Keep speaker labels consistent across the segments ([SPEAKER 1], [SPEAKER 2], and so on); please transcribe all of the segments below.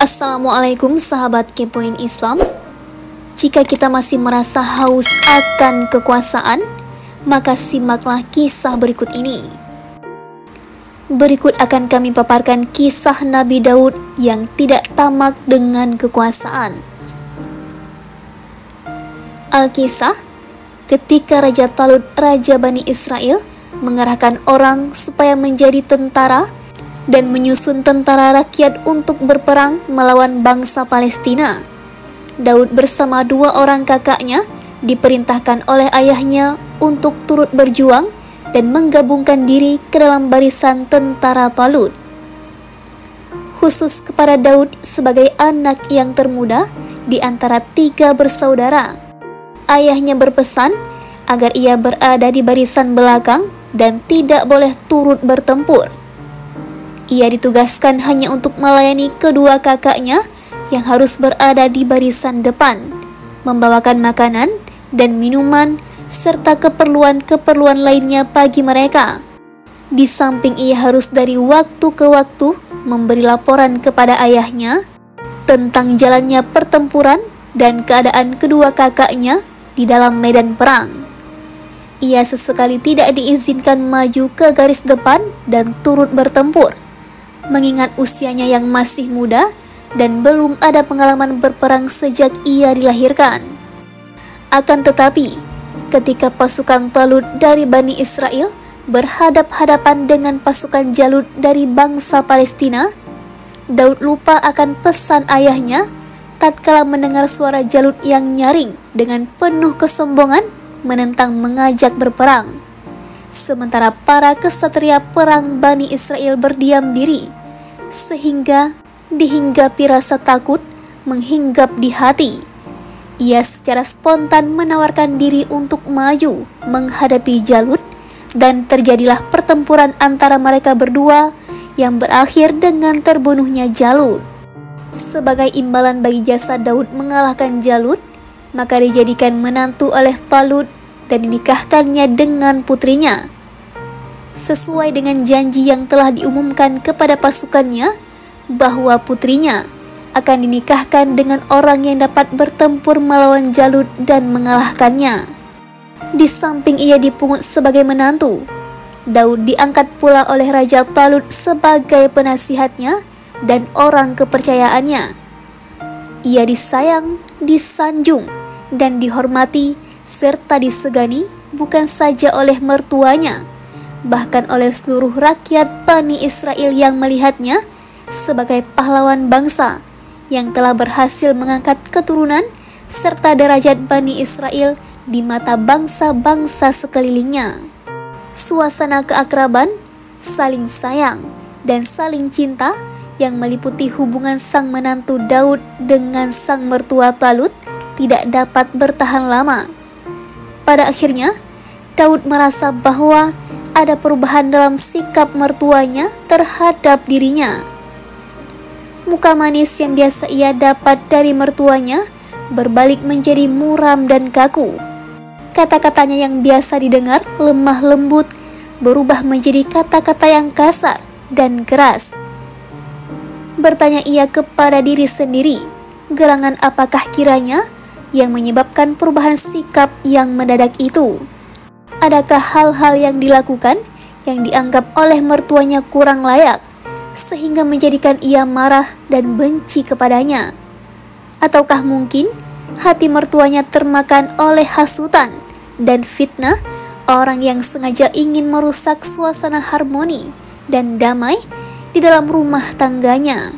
[SPEAKER 1] Assalamualaikum sahabat Kepoin Islam. Jika kita masih merasa haus akan kekuasaan, maka simaklah kisah berikut ini. Berikut akan kami paparkan kisah Nabi Daud yang tidak tamak dengan kekuasaan. Al-Kisah, ketika Raja Talut, Raja Bani Israel, mengerahkan orang supaya menjadi tentara dan menyusun tentara rakyat untuk berperang melawan bangsa Palestina. Daud bersama dua orang kakaknya diperintahkan oleh ayahnya untuk turut berjuang dan menggabungkan diri ke dalam barisan tentara Talut. Khusus kepada Daud sebagai anak yang termuda di antara tiga bersaudara, ayahnya berpesan agar ia berada di barisan belakang dan tidak boleh turut bertempur. Ia ditugaskan hanya untuk melayani kedua kakaknya yang harus berada di barisan depan, membawakan makanan dan minuman serta keperluan-keperluan lainnya bagi mereka. Di samping ia harus dari waktu ke waktu memberi laporan kepada ayahnya tentang jalannya pertempuran dan keadaan kedua kakaknya di dalam medan perang. Ia sesekali tidak diizinkan maju ke garis depan dan turut bertempur, mengingat usianya yang masih muda dan belum ada pengalaman berperang sejak ia dilahirkan. Akan tetapi, ketika pasukan Talut dari Bani Israel berhadap-hadapan dengan pasukan Jalut dari bangsa Palestina, Daud lupa akan pesan ayahnya tatkala mendengar suara Jalut yang nyaring dengan penuh kesombongan menentang mengajak berperang. Sementara para kesatria perang Bani Israel berdiam diri, sehingga dihinggapi rasa takut menghinggap di hati. Ia secara spontan menawarkan diri untuk maju menghadapi Jalut, dan terjadilah pertempuran antara mereka berdua yang berakhir dengan terbunuhnya Jalut. Sebagai imbalan bagi jasa Daud mengalahkan Jalut, maka dijadikan menantu oleh Talut dan dinikahkannya dengan putrinya. Sesuai dengan janji yang telah diumumkan kepada pasukannya bahwa putrinya akan dinikahkan dengan orang yang dapat bertempur melawan Jalut dan mengalahkannya. Di samping ia dipungut sebagai menantu, Daud diangkat pula oleh Raja Talut sebagai penasihatnya dan orang kepercayaannya. Ia disayang, disanjung, dan dihormati serta disegani bukan saja oleh mertuanya, bahkan oleh seluruh rakyat Bani Israel yang melihatnya sebagai pahlawan bangsa yang telah berhasil mengangkat keturunan serta derajat Bani Israel di mata bangsa-bangsa sekelilingnya. Suasana keakraban, saling sayang, dan saling cinta yang meliputi hubungan sang menantu Daud dengan sang mertua Talut tidak dapat bertahan lama. Pada akhirnya, Daud merasa bahwa ada perubahan dalam sikap mertuanya terhadap dirinya. Muka manis yang biasa ia dapat dari mertuanya berbalik menjadi muram dan kaku. Kata-katanya yang biasa didengar lemah lembut berubah menjadi kata-kata yang kasar dan keras. Bertanya ia kepada diri sendiri, gerangan apakah kiranya yang menyebabkan perubahan sikap yang mendadak itu? Adakah hal-hal yang dilakukan yang dianggap oleh mertuanya kurang layak, sehingga menjadikan ia marah dan benci kepadanya? Ataukah mungkin hati mertuanya termakan oleh hasutan dan fitnah orang yang sengaja ingin merusak suasana harmoni dan damai di dalam rumah tangganya?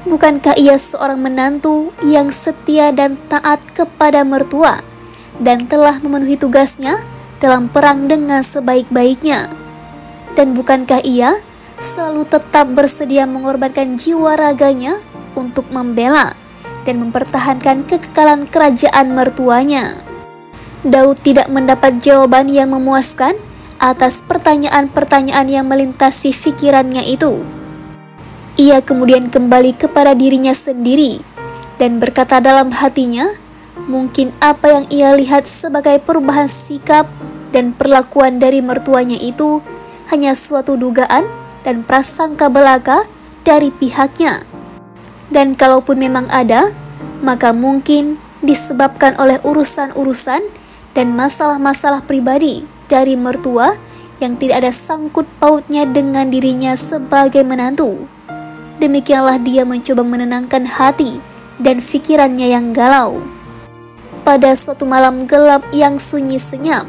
[SPEAKER 1] Bukankah ia seorang menantu yang setia dan taat kepada mertua dan telah memenuhi tugasnya dalam perang dengan sebaik-baiknya? Dan bukankah ia selalu tetap bersedia mengorbankan jiwa raganya untuk membela dan mempertahankan kekekalan kerajaan mertuanya? Daud tidak mendapat jawaban yang memuaskan atas pertanyaan-pertanyaan yang melintasi pikirannya itu. Ia kemudian kembali kepada dirinya sendiri dan berkata dalam hatinya, mungkin apa yang ia lihat sebagai perubahan sikap dan perlakuan dari mertuanya itu hanya suatu dugaan dan prasangka belaka dari pihaknya. Dan kalaupun memang ada, maka mungkin disebabkan oleh urusan-urusan dan masalah-masalah pribadi dari mertua yang tidak ada sangkut pautnya dengan dirinya sebagai menantu. Demikianlah dia mencoba menenangkan hati dan pikirannya yang galau. Pada suatu malam gelap yang sunyi senyap,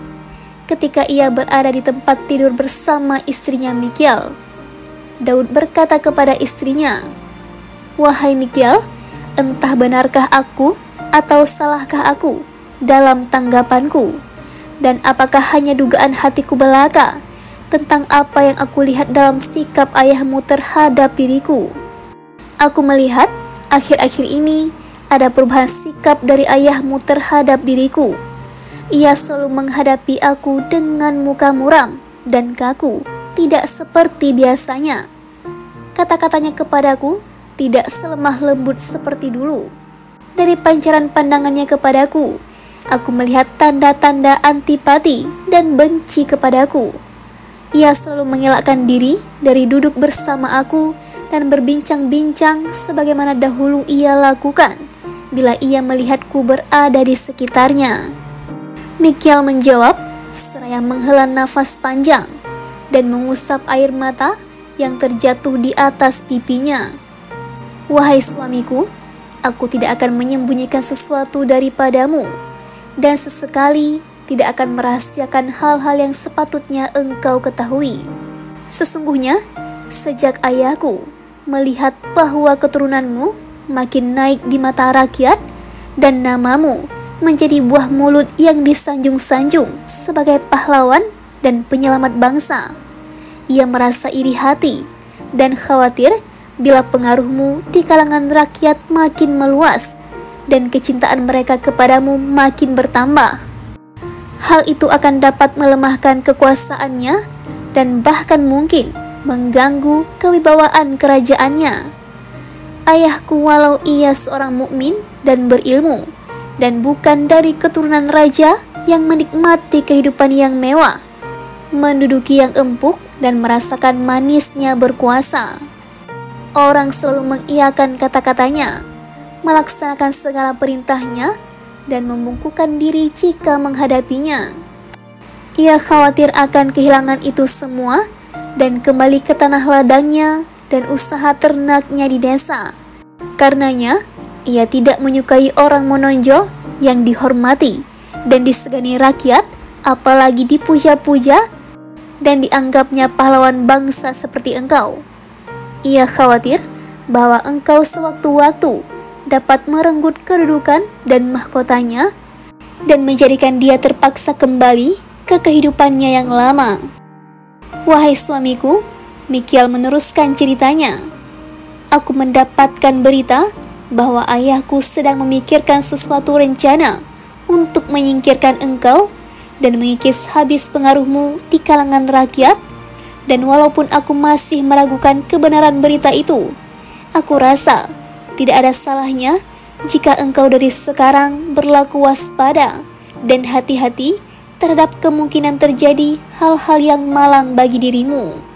[SPEAKER 1] ketika ia berada di tempat tidur bersama istrinya Mikial, Daud berkata kepada istrinya, "Wahai Mikial, entah benarkah aku atau salahkah aku dalam tanggapanku? Dan apakah hanya dugaan hatiku belaka tentang apa yang aku lihat dalam sikap ayahmu terhadap diriku? Aku melihat akhir-akhir ini ada perubahan sikap dari ayahmu terhadap diriku. Ia selalu menghadapi aku dengan muka muram dan kaku, tidak seperti biasanya. Kata-katanya kepadaku tidak selemah lembut seperti dulu. Dari pancaran pandangannya kepadaku, aku melihat tanda-tanda antipati dan benci kepadaku. Ia selalu mengelakkan diri dari duduk bersama aku dan berbincang-bincang sebagaimana dahulu ia lakukan bila ia melihatku berada di sekitarnya." Mikial menjawab seraya menghela nafas panjang dan mengusap air mata yang terjatuh di atas pipinya. "Wahai suamiku, aku tidak akan menyembunyikan sesuatu daripadamu, dan sesekali tidak akan merahasiakan hal-hal yang sepatutnya engkau ketahui. Sesungguhnya, sejak ayahku melihat bahwa keturunanmu makin naik di mata rakyat, dan namamu menjadi buah mulut yang disanjung-sanjung sebagai pahlawan dan penyelamat bangsa, ia merasa iri hati dan khawatir bila pengaruhmu di kalangan rakyat makin meluas dan kecintaan mereka kepadamu makin bertambah. Hal itu akan dapat melemahkan kekuasaannya dan bahkan mungkin mengganggu kewibawaan kerajaannya. Ayahku, walau ia seorang mukmin dan berilmu dan bukan dari keturunan raja yang menikmati kehidupan yang mewah, menduduki yang empuk dan merasakan manisnya berkuasa. Orang selalu mengiyakan kata-katanya, melaksanakan segala perintahnya, dan membungkukkan diri jika menghadapinya. Ia khawatir akan kehilangan itu semua dan kembali ke tanah ladangnya dan usaha ternaknya di desa. Karenanya, ia tidak menyukai orang menonjol yang dihormati dan disegani rakyat, apalagi dipuja-puja dan dianggapnya pahlawan bangsa seperti engkau. Ia khawatir bahwa engkau sewaktu-waktu dapat merenggut kedudukan dan mahkotanya dan menjadikan dia terpaksa kembali ke kehidupannya yang lama." "Wahai suamiku," Mikial meneruskan ceritanya, "aku mendapatkan berita bahwa ayahku sedang memikirkan sesuatu rencana untuk menyingkirkan engkau dan mengikis habis pengaruhmu di kalangan rakyat, dan walaupun aku masih meragukan kebenaran berita itu, aku rasa tidak ada salahnya jika engkau dari sekarang berlaku waspada dan hati-hati terhadap kemungkinan terjadi hal-hal yang malang bagi dirimu."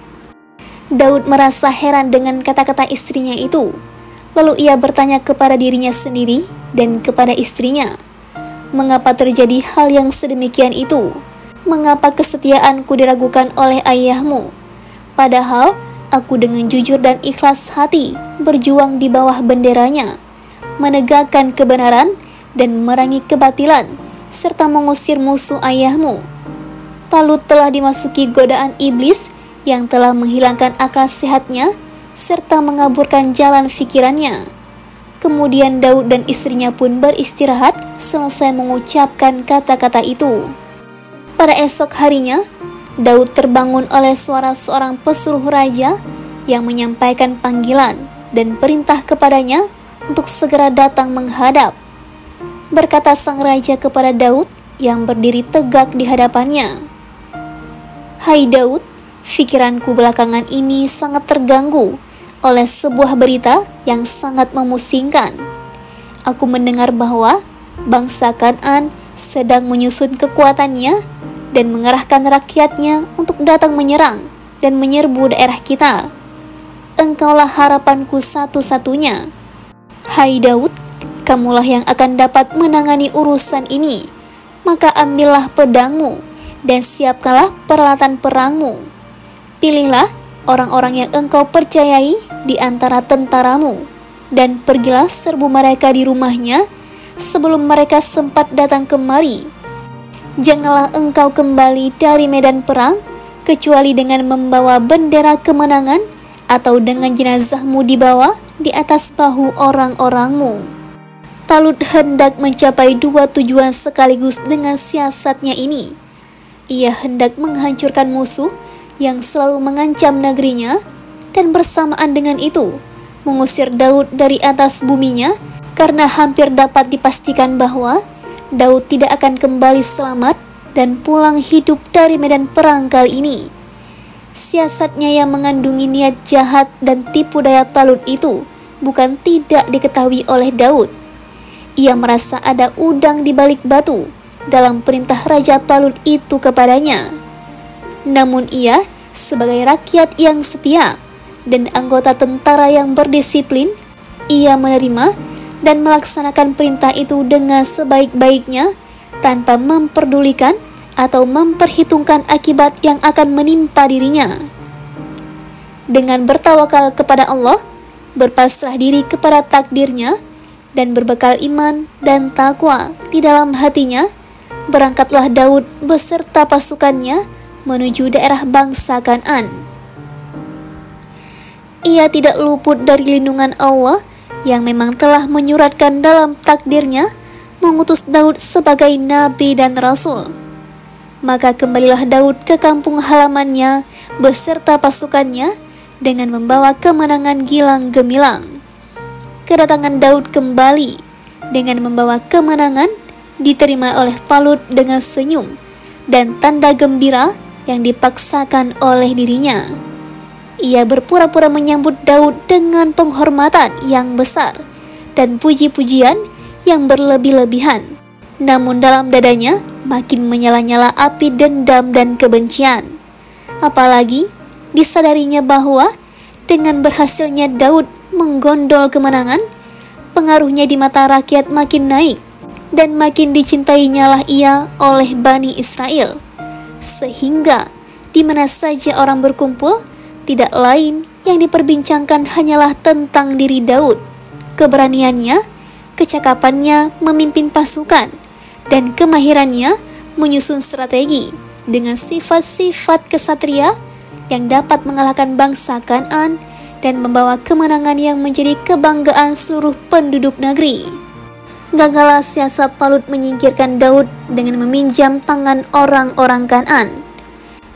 [SPEAKER 1] Daud merasa heran dengan kata-kata istrinya itu. Lalu ia bertanya kepada dirinya sendiri dan kepada istrinya, "Mengapa terjadi hal yang sedemikian itu? Mengapa kesetiaanku diragukan oleh ayahmu? Padahal aku dengan jujur dan ikhlas hati berjuang di bawah benderanya, menegakkan kebenaran dan memerangi kebatilan, serta mengusir musuh ayahmu. Talut telah dimasuki godaan iblis yang telah menghilangkan akal sehatnya serta mengaburkan jalan fikirannya." Kemudian Daud dan istrinya pun beristirahat selesai mengucapkan kata-kata itu. Pada esok harinya, Daud terbangun oleh suara seorang pesuruh raja yang menyampaikan panggilan dan perintah kepadanya untuk segera datang menghadap. Berkata sang raja kepada Daud yang berdiri tegak di hadapannya, "Hai Daud, pikiranku belakangan ini sangat terganggu oleh sebuah berita yang sangat memusingkan. Aku mendengar bahwa bangsa Kan'an sedang menyusun kekuatannya dan mengerahkan rakyatnya untuk datang menyerang dan menyerbu daerah kita. Engkaulah harapanku satu-satunya. "Hai Daud, kamulah yang akan dapat menangani urusan ini. Maka ambillah pedangmu dan siapkanlah peralatan perangmu. Pilihlah orang-orang yang engkau percayai di antara tentaramu, dan pergilah serbu mereka di rumahnya sebelum mereka sempat datang kemari. Janganlah engkau kembali dari medan perang kecuali dengan membawa bendera kemenangan atau dengan jenazahmu dibawa di atas bahu orang-orangmu." Talut hendak mencapai dua tujuan sekaligus dengan siasatnya ini. Ia hendak menghancurkan musuh yang selalu mengancam negerinya, dan bersamaan dengan itu mengusir Daud dari atas buminya, karena hampir dapat dipastikan bahwa Daud tidak akan kembali selamat dan pulang hidup dari medan perang kali ini. Siasatnya yang mengandungi niat jahat dan tipu daya Talut itu bukan tidak diketahui oleh Daud. Ia merasa ada udang di balik batu dalam perintah Raja Talut itu kepadanya. Namun ia sebagai rakyat yang setia dan anggota tentara yang berdisiplin, ia menerima dan melaksanakan perintah itu dengan sebaik-baiknya tanpa memperdulikan atau memperhitungkan akibat yang akan menimpa dirinya. Dengan bertawakal kepada Allah, berpasrah diri kepada takdirnya, dan berbekal iman dan takwa di dalam hatinya, berangkatlah Daud beserta pasukannya menuju daerah bangsa Kan'an. Ia tidak luput dari lindungan Allah yang memang telah menyuratkan dalam takdirnya mengutus Daud sebagai nabi dan rasul. Maka kembalilah Daud ke kampung halamannya beserta pasukannya dengan membawa kemenangan gilang gemilang. Kedatangan Daud kembali dengan membawa kemenangan diterima oleh Talut dengan senyum dan tanda gembira yang dipaksakan oleh dirinya. Ia berpura-pura menyambut Daud dengan penghormatan yang besar dan puji-pujian yang berlebih-lebihan. Namun dalam dadanya makin menyala-nyala api dendam dan kebencian. Apalagi disadarinya bahwa dengan berhasilnya Daud menggondol kemenangan, pengaruhnya di mata rakyat makin naik dan makin dicintainya lah ia oleh Bani Israel. Sehingga di mana saja orang berkumpul, tidak lain yang diperbincangkan hanyalah tentang diri Daud, keberaniannya, kecakapannya memimpin pasukan, dan kemahirannya menyusun strategi dengan sifat-sifat kesatria yang dapat mengalahkan bangsa Kan'an dan membawa kemenangan yang menjadi kebanggaan seluruh penduduk negeri. Gagallah siasat Talut menyingkirkan Daud dengan meminjam tangan orang-orang Kan'an.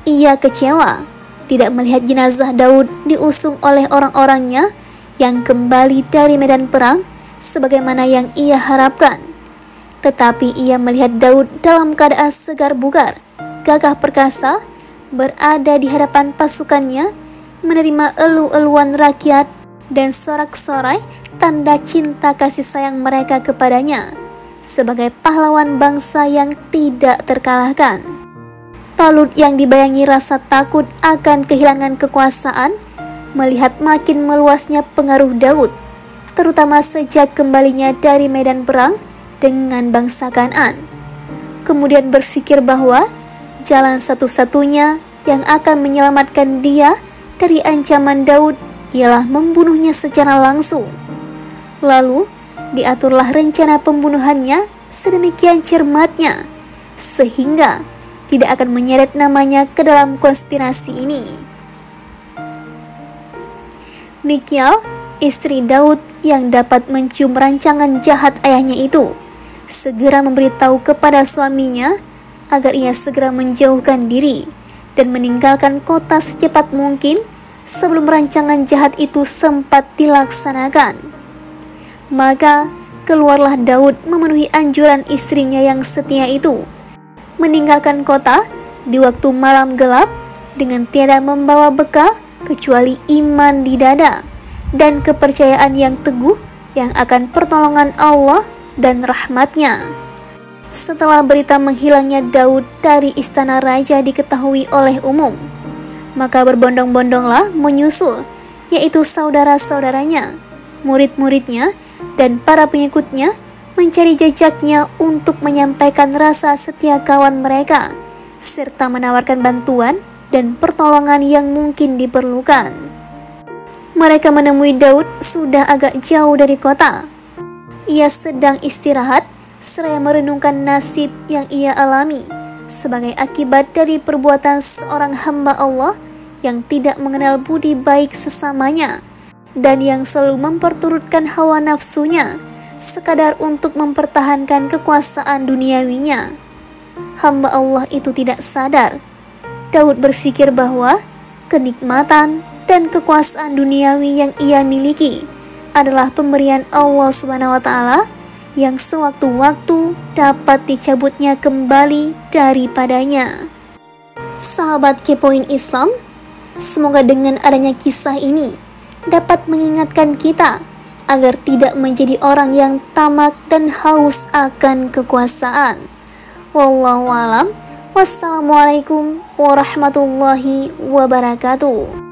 [SPEAKER 1] Ia kecewa tidak melihat jenazah Daud diusung oleh orang-orangnya yang kembali dari medan perang sebagaimana yang ia harapkan. Tetapi ia melihat Daud dalam keadaan segar bugar, gagah perkasa, berada di hadapan pasukannya, menerima elu-eluan rakyat dan sorak-sorai tanda cinta kasih sayang mereka kepadanya sebagai pahlawan bangsa yang tidak terkalahkan. Talut yang dibayangi rasa takut akan kehilangan kekuasaan melihat makin meluasnya pengaruh Daud, terutama sejak kembalinya dari medan perang dengan bangsa Kan'an. Kemudian berpikir bahwa jalan satu-satunya yang akan menyelamatkan dia dari ancaman Daud ialah membunuhnya secara langsung. Lalu diaturlah rencana pembunuhannya sedemikian cermatnya sehingga tidak akan menyeret namanya ke dalam konspirasi ini. Michal, istri Daud yang dapat mencium rancangan jahat ayahnya itu, segera memberitahu kepada suaminya agar ia segera menjauhkan diri dan meninggalkan kota secepat mungkin sebelum rancangan jahat itu sempat dilaksanakan. Maka keluarlah Daud memenuhi anjuran istrinya yang setia itu, meninggalkan kota di waktu malam gelap dengan tiada membawa bekal kecuali iman di dada dan kepercayaan yang teguh yang akan pertolongan Allah dan rahmatnya. Setelah berita menghilangnya Daud dari istana raja diketahui oleh umum, maka berbondong-bondonglah menyusul, yaitu saudara-saudaranya, murid-muridnya, dan para pengikutnya mencari jejaknya untuk menyampaikan rasa setia kawan mereka, serta menawarkan bantuan dan pertolongan yang mungkin diperlukan. Mereka menemui Daud sudah agak jauh dari kota. Ia sedang istirahat seraya merenungkan nasib yang ia alami sebagai akibat dari perbuatan seorang hamba Allah yang tidak mengenal budi baik sesamanya dan yang selalu memperturutkan hawa nafsunya sekadar untuk mempertahankan kekuasaan duniawinya. Hamba Allah itu tidak sadar. Daud berpikir bahwa kenikmatan dan kekuasaan duniawi yang ia miliki adalah pemberian Allah SWT yang sewaktu-waktu dapat dicabutnya kembali daripadanya. Sahabat Kepoin Islam, semoga dengan adanya kisah ini dapat mengingatkan kita agar tidak menjadi orang yang tamak dan haus akan kekuasaan. Wallahu a'lam. Wassalamualaikum warahmatullahi wabarakatuh.